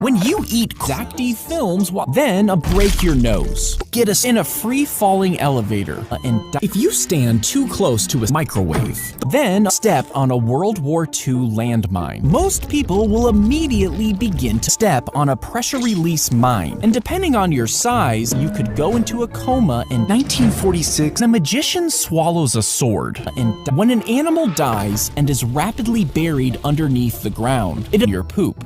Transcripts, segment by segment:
When you eat active films, then break your nose. Get us in a free-falling elevator and if you stand too close to a microwave, then step on a World War II landmine. Most people will immediately begin to step on a pressure release mine, and depending on your size, you could go into a coma. In 1946, a magician swallows a sword, and when an animal dies and is rapidly buried underneath the ground, it is your poop.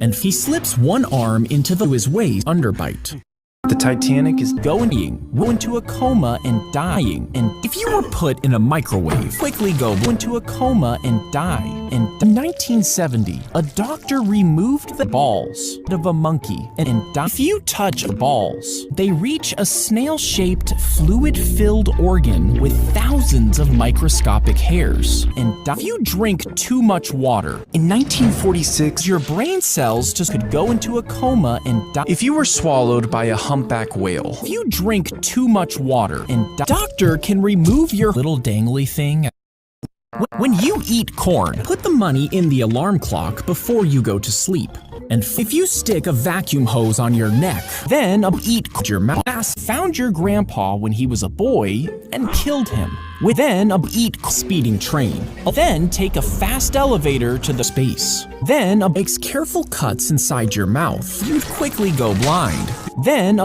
And he slips one arm into his waist underbite. The Titanic is going into a coma and dying. And if you were put in a microwave, quickly go into a coma and die. In 1970, a doctor removed the balls of a monkey and died. If you touch the balls, they reach a snail-shaped, fluid-filled organ with thousands of microscopic hairs. And if you drink too much water, in 1946, your brain cells could go into a coma and die. If you were swallowed by a humpback whale, if you drink too much water, and doctor can remove your little dangly thing. When you eat corn, put the money in the alarm clock before you go to sleep. And if you stick a vacuum hose on your neck, then eat your mouth. Found your grandpa when he was a boy and killed him. Then eat speeding train. Then take a fast elevator to the space. Then makes careful cuts inside your mouth. You'd quickly go blind. Then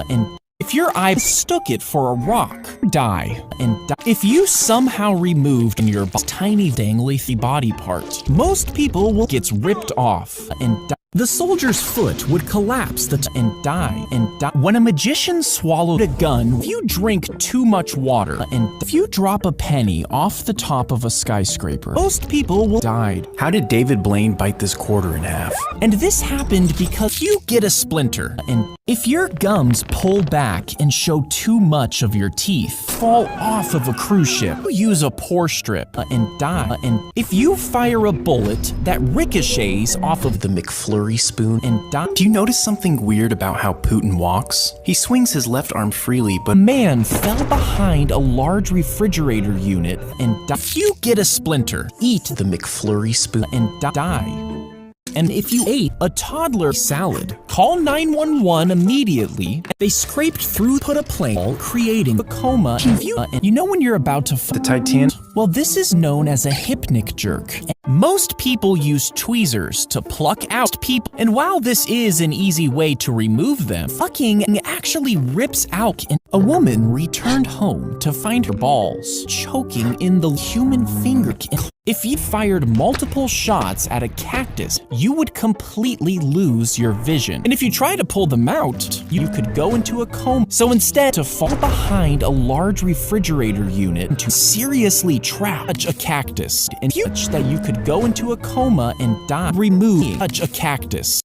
if your eye stuck it for a rock, die. And if you somehow removed your tiny dangly body part, most people will get ripped off and die. The soldier's foot would collapse and die. When a magician swallowed a gun, if you drink too much water, and if you drop a penny off the top of a skyscraper, most people will die. How did David Blaine bite this quarter in half? And this happened because you get a splinter, and if your gums pull back and show too much of your teeth, fall off of a cruise ship, use a pore strip and die. And if you fire a bullet that ricochets off of the McFlurry spoon and die. Do you notice something weird about how Putin walks? He swings his left arm freely, but a man fell behind a large refrigerator unit and died. If you get a splinter, eat the McFlurry spoon and die. And if you ate a toddler salad, call 911 immediately. They scraped through, put a plane, creating a coma. You know when you're about to the Titanic? Well, this is known as a hypnic jerk. Most people use tweezers to pluck out people, and while this is an easy way to remove them, fucking actually rips out. A woman returned home to find her balls choking in the human finger. If you fired multiple shots at a cactus, you would completely lose your vision. And if you try to pull them out, you could go into a coma. So instead, to fall behind a large refrigerator unit and to seriously trap a cactus, and that you could go into a coma and die, remove a cactus.